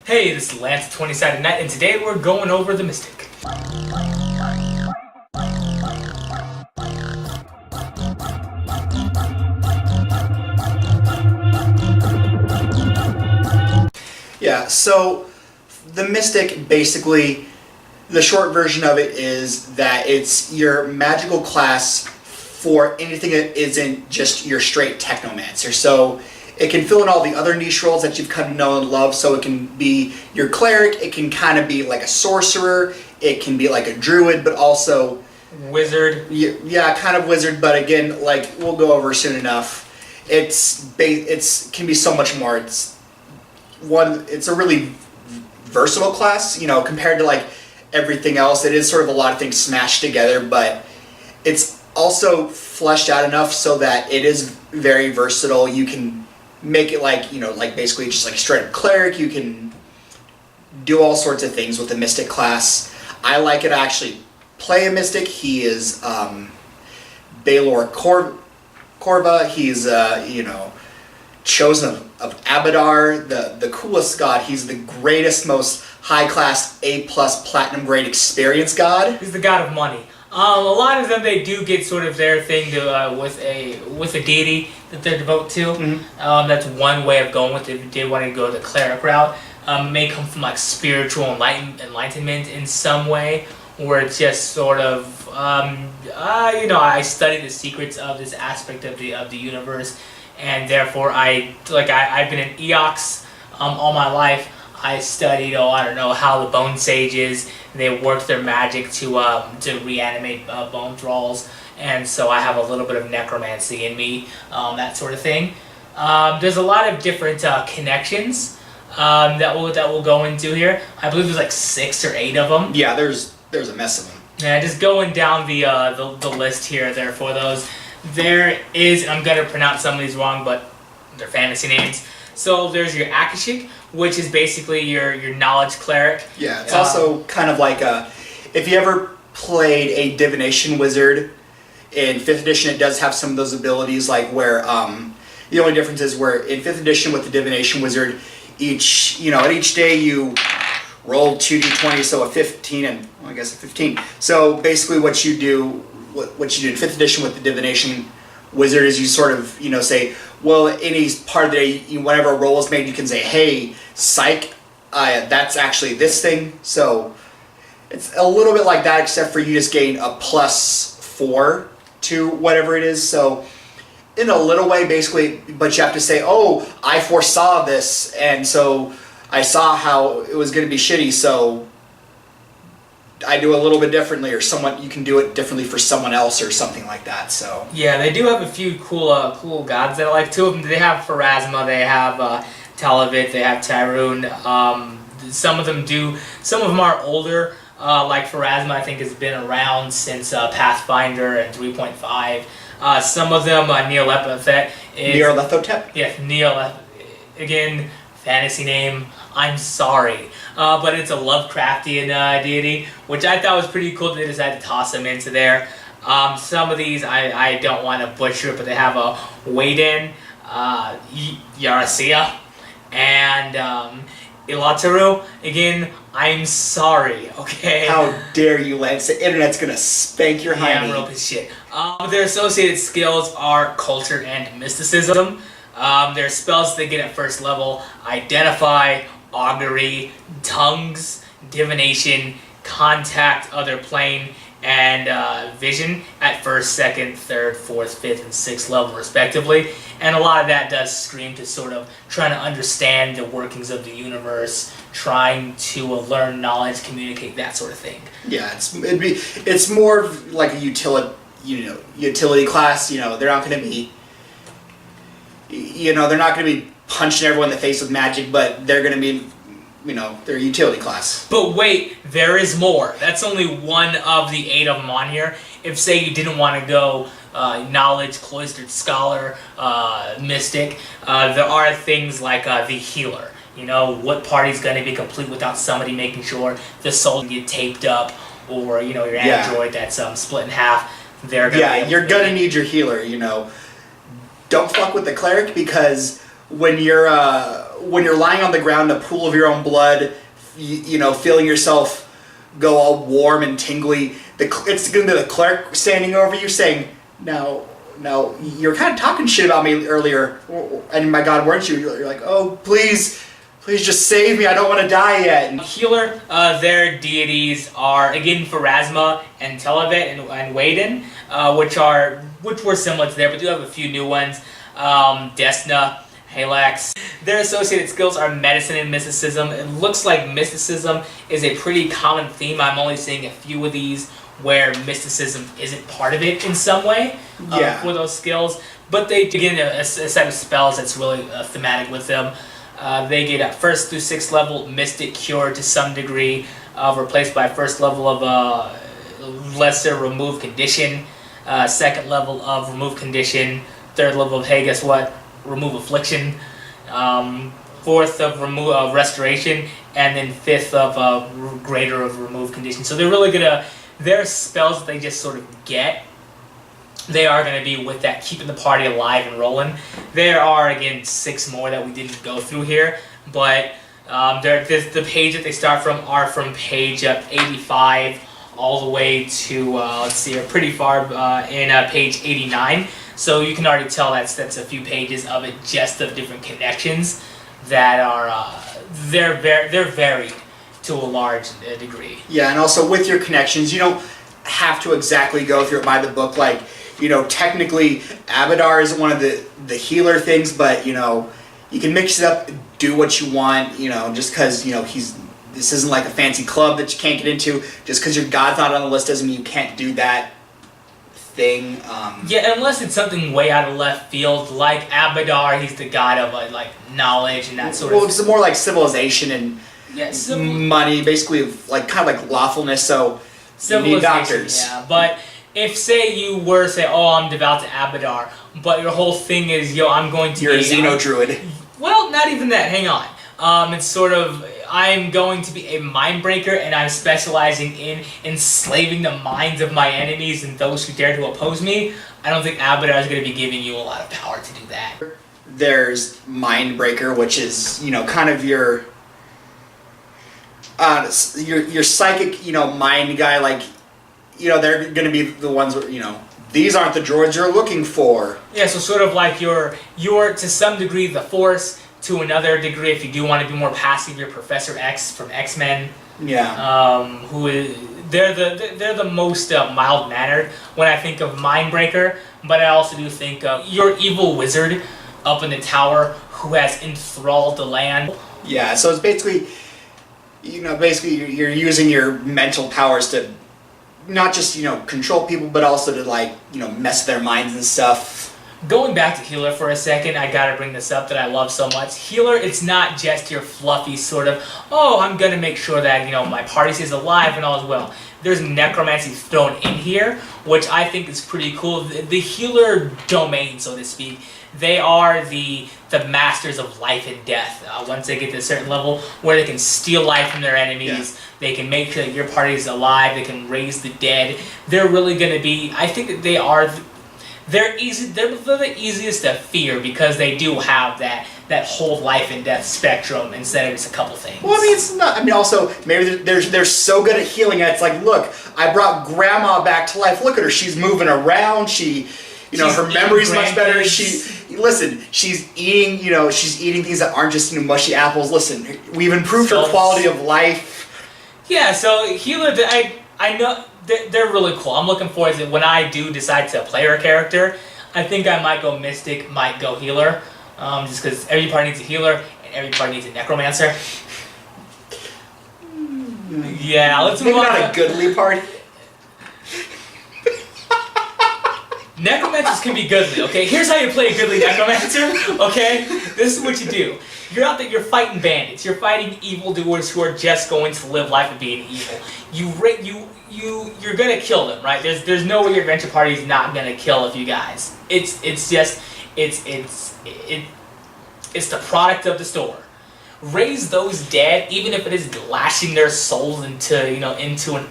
Hey, this is Lance 20-Sided Knight, and today we're going over the Mystic. Yeah, so the Mystic, basically, the short version of it is that it's your magical class for anything that isn't just your straight Technomancer. So it can fill in all the other niche roles that you've come to know and love. So it can be your cleric, it can kind of be like a sorcerer, it can be like a druid, but also Wizard. Yeah, kind of wizard, but again, like we'll go over soon enough. It's can be so much more. It's a really versatile class, compared to like everything else. It is sort of a lot of things smashed together, but it's also fleshed out enough so that it is very versatile. You can make it like basically just like straight up cleric. You can do all sorts of things with the Mystic class. I like it. I actually play a Mystic. He is Baylor Corva. He's chosen of Abadar, the coolest god. He's the greatest, most high class A+ platinum grade experience god. He's the god of money. A lot of them, they do get sort of their thing to, with a deity that they're devoted to. Mm-hmm. That's one way of going with it. If you did want to go the cleric route, may come from like spiritual enlightenment in some way, where it's just sort of I study the secrets of this aspect of the universe, and therefore I've been an Eox all my life. I studied how the Bone Sages, they worked their magic to reanimate bone thralls, and so I have a little bit of necromancy in me, that sort of thing. There's a lot of different connections that we'll go into here. I believe there's like 6 or 8 of them. Yeah, there's a mess of them. Yeah, just going down the list here. There for those, there is, and I'm gonna pronounce some of these wrong, but they're fantasy names. So there's your Akashic, which is basically your knowledge cleric. Yeah, it's also kind of like if you ever played a divination wizard in 5th edition, it does have some of those abilities, like where the only difference is where in 5th edition with the divination wizard, at each day you roll 2d20, so a 15 and I guess a 15. So basically what you do in 5th edition with the divination wizard is you sort of say, well, any part of the day, whenever a roll is made, you can say, hey, psych, that's actually this thing. So it's a little bit like that, except for you just gain a +4 to whatever it is. So in a little way, basically, but you have to say, oh, I foresaw this, and so I saw how it was going to be shitty, so I do a little bit differently, or you can do it differently for someone else or something like that. So yeah, they do have a few cool gods that I like. 2 of them, they have Pharasma, they have Talavit, they have Tyrune. Some of them are older, like Pharasma I think has been around since Pathfinder and 3.5. Some of them, Nyarlathotep is... Nyarlathotep? Yeah, Nyarlathotep. Again, fantasy name, I'm sorry. But it's a Lovecraftian deity, which I thought was pretty cool that they decided to toss him into there. Some of these, I don't want to butcher it, but they have a Waden, Yarasia, and Ilataru. Again, I'm sorry, okay? How dare you, Lance? The internet's gonna spank your hiney. Yeah, I'm a real piece of shit. Their associated skills are culture and mysticism. Their spells they get at 1st level: Identify, Augury, Tongues, Divination, Contact Other Plane, and Vision at 1st, 2nd, 3rd, 4th, 5th, and 6th level respectively. And a lot of that does scream to sort of trying to understand the workings of the universe, trying to learn knowledge, communicate, that sort of thing. Yeah, it's more of like a utility class. They're not going to be they're not going to be punching everyone in the face with magic, but they're going to be, they're a utility class. But wait, there is more. That's only one of the 8 of them on here. If, say, you didn't want to go knowledge, cloistered scholar, mystic, there are things like the healer. What party's going to be complete without somebody making sure the soul can get taped up, or, your android that's split in half. They're gonna you're going to need your healer, Don't fuck with the cleric, because when you're when you're lying on the ground, a pool of your own blood, feeling yourself go all warm and tingly. It's going to be the cleric standing over you saying, "Now, you're kind of talking shit about me earlier, and my God, weren't you?" You're like, "Oh, please just save me. I don't want to die yet." And Healer, their deities are again Pharasma and Televet and Waden, which were similar to there, but do have a few new ones. Desna, Halax. Their associated skills are medicine and mysticism. It looks like mysticism is a pretty common theme. I'm only seeing a few of these where mysticism isn't part of it in some way for those skills. But they begin a set of spells that's really thematic with them. They get a 1st through 6th level Mystic Cure to some degree, replaced by 1st level of lesser Remove Condition, 2nd level of Remove Condition, 3rd level of, hey, guess what? Remove Affliction, 4th of Restoration, and then 5th of Greater of Remove Condition. So they're really gonna, their spells that they just sort of get, they are going to be with that keeping the party alive and rolling. There are, again, 6 more that we didn't go through here, but the page that they start from are from page 85 all the way to, let's see, pretty far in page 89. So you can already tell that's a few pages of it, just of different connections that are, they're varied to a large degree. Yeah, and also with your connections, you don't have to exactly go through it by the book. Like, technically, Abadar isn't one of the healer things, but, you can mix it up, do what you want, just because, this isn't like a fancy club that you can't get into. Just because your God's not on the list doesn't mean you can't do that thing. Yeah, unless it's something way out of left field, like Abadar, he's the god of, knowledge and that sort of... Well, it's more like civilization and money, basically, kind of like lawfulness, so you need doctors. Yeah, but... If, say, you were, oh, I'm devout to Abadar, but your whole thing is, I'm going to You're a Xeno-druid. Well, not even that, hang on. It's sort of, I'm going to be a mind breaker, and I'm specializing in enslaving the minds of my enemies and those who dare to oppose me. I don't think Abadar is going to be giving you a lot of power to do that. There's mind breaker, which is, kind of your psychic, mind guy, they're going to be the ones where, these aren't the droids you're looking for. Yeah, so sort of like you're to some degree the Force, to another degree, if you do want to be more passive, you're Professor X from X-Men. Yeah. They're the most mild-mannered when I think of Mindbreaker, but I also do think of your evil wizard up in the tower who has enthralled the land. Yeah, so it's basically, you're using your mental powers to not just, control people, but also to, mess their minds and stuff. Going back to Healer for a second, I gotta bring this up that I love so much. Healer, it's not just your fluffy sort of, oh, I'm gonna make sure that, my party stays alive and all is well. There's necromancy thrown in here, which I think is pretty cool. The healer domain, so to speak, they are the masters of life and death. Once they get to a certain level where they can steal life from their enemies, they can make sure that your party is alive, they can raise the dead. They're really going to be, I think that they are, they're the easiest to fear because they do have that whole life and death spectrum instead of just a couple things. Well, it's not, also, maybe they're so good at healing it. It's like, look, I brought Grandma back to life. Look at her, she's moving around, her memory's much better. She's eating, she's eating things that aren't just, mushy apples. Listen, we've improved her quality of life. Yeah, so Healer, I know they're really cool. I'm looking forward to when I do decide to play her character. I think I might go Mystic, might go Healer, just because every party needs a Healer and every party needs a Necromancer. Yeah, let's move on. Maybe not a goodly party. Necromancers can be goodly, okay? Here's how you play a goodly Necromancer, okay? This is what you do. You're out there, you're fighting bandits. You're fighting evildoers who are just going to live life of being evil. You're gonna kill them, right? There's no way your adventure party is not gonna kill a few guys. It's the product of the store. Raise those dead, even if it is lashing their souls into an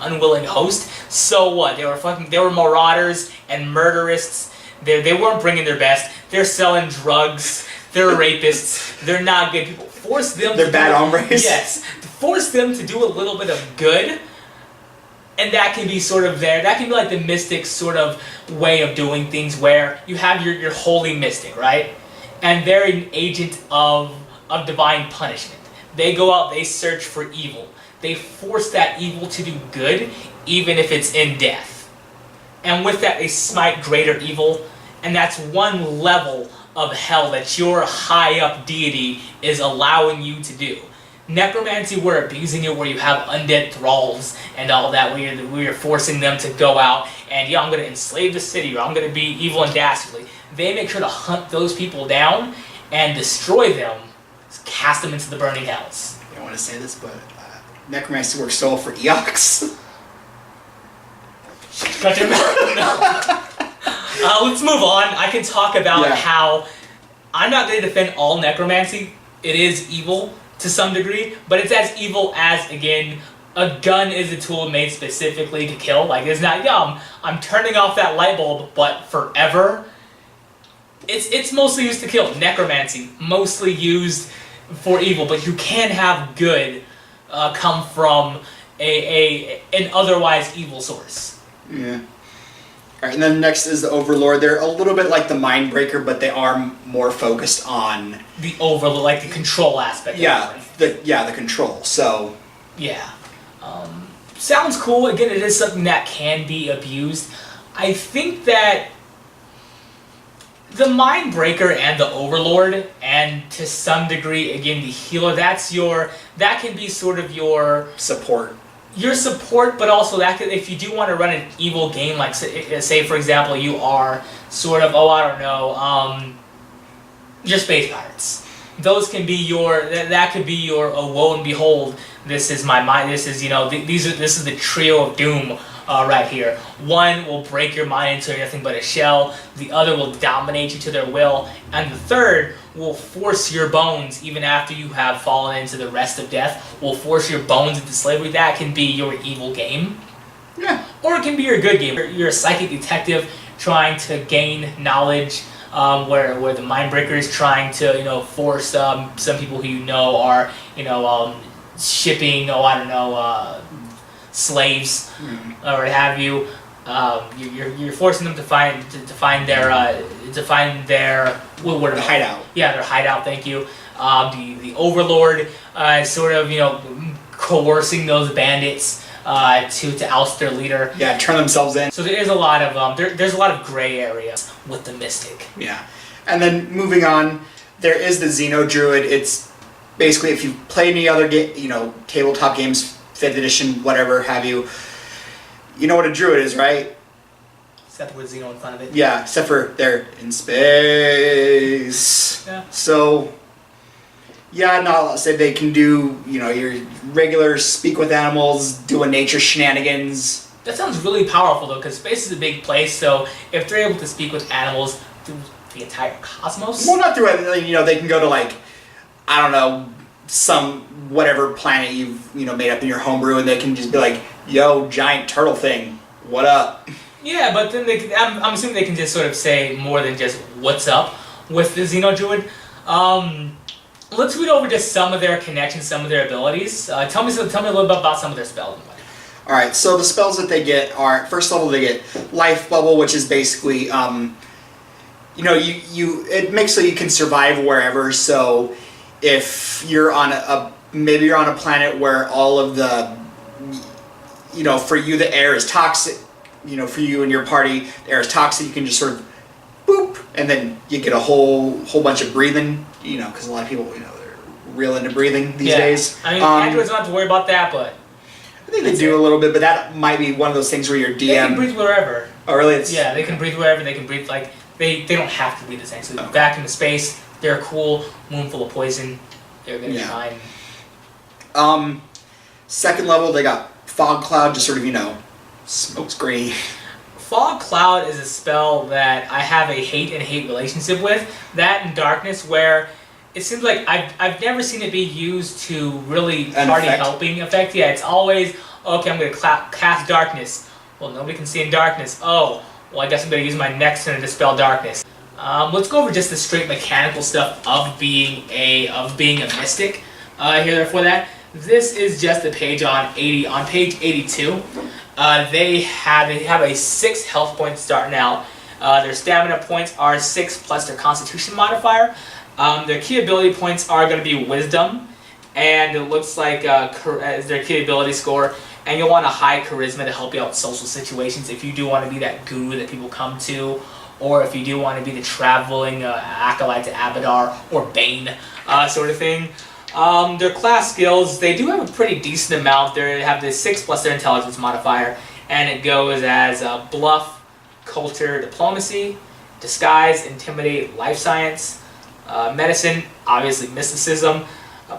unwilling host. So what? They were marauders and murderists. They weren't bringing their best. They're selling drugs. They're rapists. They're not good people. force them They're bad hombres? Yes. To force them to do a little bit of good. And that can be sort of that can be like the mystic sort of way of doing things where you have your holy mystic, right? And they're an agent of divine punishment. They go out, they search for evil. They force that evil to do good, even if it's in death. And with that, they smite greater evil, and that's one level of hell that your high-up deity is allowing you to do. Necromancy, we're abusing it, where you have undead thralls and all that, where you're forcing them to go out and, I'm going to enslave the city, or I'm going to be evil and dastardly. They make sure to hunt those people down and destroy them, cast them into the burning hells. I don't want to say this, but Necromancy works so well for Eox. Shut your mouth. No. Let's move on. I can talk about how I'm not going to defend all Necromancy. It is evil to some degree, but it's as evil as, again, a gun is a tool made specifically to kill. Like, it's not, I'm turning off that light bulb, but forever. It's mostly used to kill. Necromancy, mostly used for evil, but you can have good come from an otherwise evil source. Yeah. Alright, and then next is the Overlord. They're a little bit like the Mindbreaker, but they are more focused on the Overlord, like the control aspect. The control. So yeah, sounds cool. Again, it is something that can be abused. I think that the Mindbreaker and the Overlord, and to some degree, again, the Healer, that can be sort of your support. Your support, but also that could, if you do want to run an evil game, like say for example, you are sort of, your space pirates. Those can be that could be your, woe and behold, this is my mind, this is, this is the trio of doom right here. One will break your mind into nothing but a shell, the other will dominate you to their will, and the third will force your bones, even after you have fallen into the rest of death, will force your bones into slavery. That can be your evil game. Yeah. Or it can be your good game. You're a psychic detective trying to gain knowledge, where the Mindbreaker is trying to, force some people who are, shipping, slaves, or what have you. You're forcing them to find their hideout. Yeah, their hideout. Thank you. The Overlord sort of coercing those bandits to oust their leader. Yeah, turn themselves in. So there is a lot of there's a lot of gray areas with the Mystic. Yeah, and then moving on, there is the Xeno Druid. It's basically, if you've played any other tabletop games, 5th edition, whatever have you. You know what a druid is, right? It's got the word Xeno in front of it. Yeah, except for they're in space. Yeah. So, I'll say they can do, your regular speak with animals, doing nature shenanigans. That sounds really powerful, though, because space is a big place, so if they're able to speak with animals through the entire cosmos... Well, not through it, they can go to, some whatever planet you've, made up in your homebrew, and they can just be like, yo, giant turtle thing, what up? Yeah, but then I'm assuming they can just sort of say more than just what's up with the Xeno Druid. Let's read over just some of their connections, some of their abilities. Tell me a little bit about some of their spells. Alright, so the spells that they get are, first level they get Life Bubble, which is basically, it makes so you can survive wherever, so if you're on maybe you're on a planet where all of the, for you the air is toxic, for you and your party, the air is toxic, you can just sort of boop, and then you get a whole bunch of breathing, because a lot of people, they're real into breathing these days. I mean, androids don't have to worry about that, but... I think they do a little bit, but that might be one of those things where your DM... They can breathe wherever. Oh, really? Yeah, they can breathe wherever, they can breathe, they don't have to breathe the same. So back into space, they're cool, moon full of poison, they're gonna be fine. Second level, they got Fog Cloud, just sort of, smoke screen. Fog Cloud is a spell that I have a hate relationship with. That and Darkness, where it seems like I've never seen it be used to really party helping effect. Yeah, it's always, okay, I'm going to cast Darkness. Well, nobody can see in darkness. Oh, well, I guess I'm going to use my next turn to dispel darkness. Let's go over just the straight mechanical stuff of being a mystic. Here for that, this is just a page on page 82. They have a 6 health points starting out. Their stamina points are 6 plus their Constitution modifier. Their key ability points are going to be Wisdom, and it looks like as their key ability score. And you'll want a high charisma to help you out in social situations if you do want to be that guru that people come to, or if you do want to be the traveling acolyte to Abadar or Bane sort of thing. Their class skills, they do have a pretty decent amount. They have the 6 plus their intelligence modifier, and it goes as bluff, culture, diplomacy, disguise, intimidate, life science, medicine, obviously mysticism,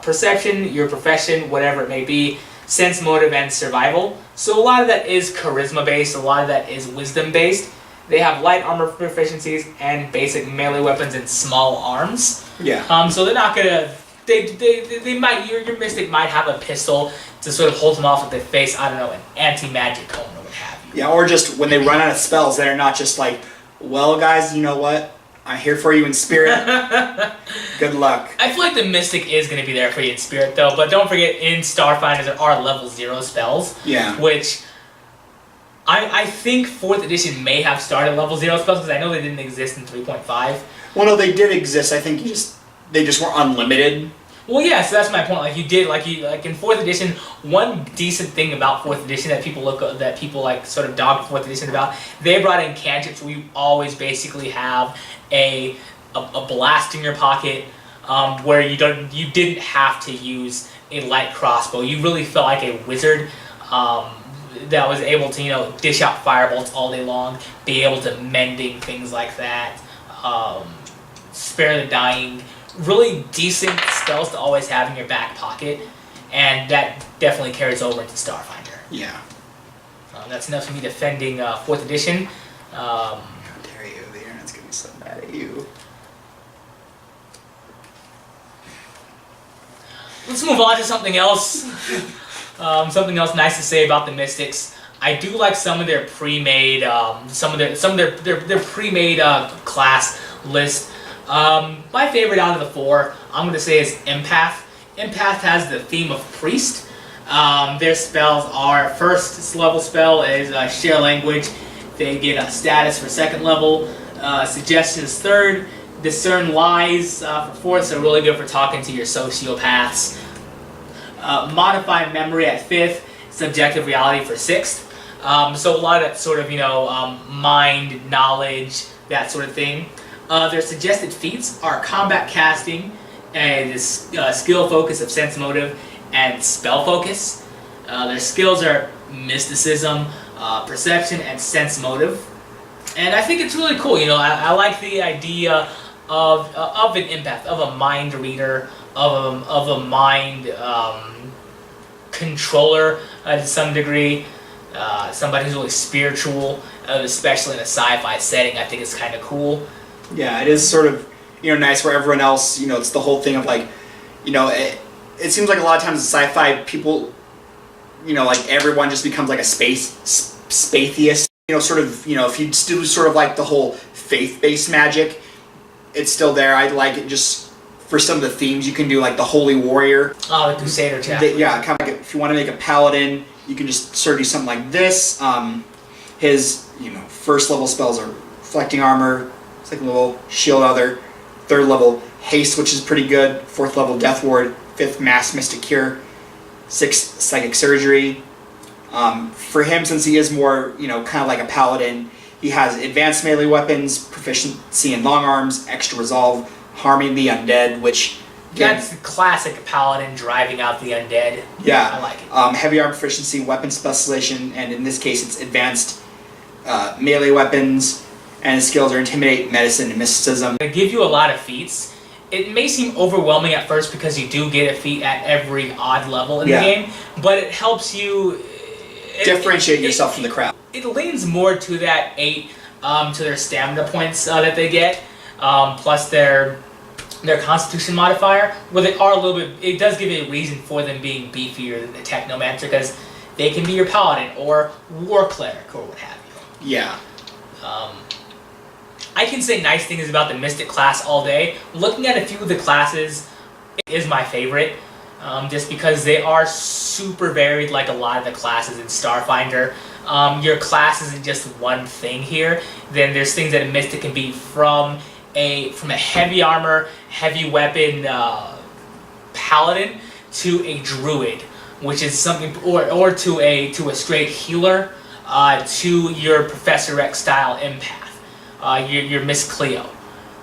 perception, your profession, whatever it may be, sense motive, and survival. So a lot of that is charisma based, a lot of that is wisdom based. They have light armor proficiencies and basic melee weapons and small arms. Yeah. So they're not gonna. They might. Your mystic might have a pistol to sort of hold them off with their face. I don't know, an anti-magic cone or what have you. Yeah, or just when they run out of spells, they're not just like, well, guys, you know what? I'm here for you in spirit. Good luck. I feel like the mystic is going to be there for you in spirit, though. But don't forget, in Starfinder, there are level 0 spells. Yeah. Which I think 4th edition may have started level 0 spells, because I know they didn't exist in 3.5. Well, no, they did exist. I think they just weren't unlimited. Well, yeah, so that's my point. Like in 4th edition, one decent thing about 4th edition that people sort of dog 4th edition about, they brought in cantrips where you always basically have a blast in your pocket, where you didn't have to use a light crossbow. You really felt like a wizard that was able to dish out firebolts all day long, be able to mending things like that, spare the dying. Really decent spells to always have in your back pocket, and that definitely carries over into Starfinder. Yeah. That's enough for me defending 4th edition. How dare you? The internet's gonna be so mad at you. Let's move on to something else. Something else nice to say about the Mystics. I do like some of their pre-made, their pre-made class list. My favorite out of the 4, I'm going to say, is Empath. Empath has the theme of Priest. Their spells are, first level spell is Share Language. They get a status for 2nd level. Suggestion is 3rd. Discern Lies for 4th, so really good for talking to your sociopaths. Modify Memory at 5th. Subjective Reality for 6th. So a lot of that sort of, mind, knowledge, that sort of thing. Their suggested feats are combat casting, and skill focus of sense motive, and spell focus. Their skills are mysticism, perception, and sense motive. And I think it's really cool. I like the idea of an empath, of a mind reader, of a mind controller to some degree. Somebody who's really spiritual, especially in a sci-fi setting. I think it's kind of cool. Yeah, it is sort of, nice where everyone else, it's the whole thing of like, it seems like a lot of times in sci-fi people, like everyone just becomes like a spatheist. Sort of, if you do sort of like the whole faith-based magic, it's still there. I like it just for some of the themes you can do, like the Holy Warrior. Oh, the Crusader chapter. Yeah, kind of like if you want to make a paladin, you can just sort of do something like this. His, first level spells are Reflecting Armor, 2nd level Shield Other, 3rd level Haste, which is pretty good, 4th level Death Ward, 5th Mass Mystic Cure, 6th Psychic Surgery. For him, since he is more, kind of like a paladin, he has advanced melee weapons, proficiency in long arms, extra resolve, harming the undead, which... That's the classic paladin driving out the undead. Yeah. I like it. Heavy arm proficiency, weapon specialization, and in this case it's advanced melee weapons, and his skills are Intimidate, Medicine, and Mysticism. They give you a lot of feats. It may seem overwhelming at first because you do get a feat at every odd level in the game, but it helps you... differentiate yourself from the crowd. It leans more to that 8, to their stamina points that they get, plus their Constitution modifier, where they are a little bit... It does give you a reason for them being beefier than the Technomancer, because they can be your Paladin, or War Cleric, or what have you. Yeah. I can say nice things about the Mystic class all day. Looking at a few of the classes, it is my favorite. Just because they are super varied like a lot of the classes in Starfinder. Your class isn't just one thing here. Then there's things that a Mystic can be from a heavy armor, heavy weapon paladin to a druid, which is something, or to a straight healer, to your Professor X style empath, your Miss Cleo.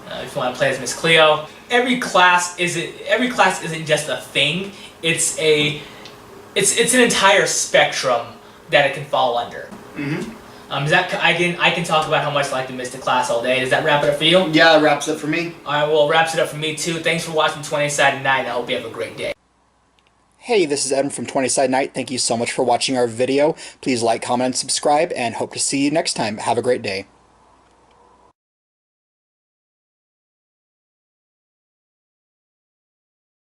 If you want to play as Miss Cleo, every class isn't just a thing. It's an entire spectrum that it can fall under. Is that I can talk about how much I like the Mystic class all day. Does that wrap it up for you? Yeah, that wraps it up for me. Alright, well, it wraps it up for me too. Thanks for watching 20-Sided Night. I hope you have a great day. Hey, this is Evan from 20-Sided Night. Thank you so much for watching our video. Please like, comment, and subscribe, and hope to see you next time. Have a great day.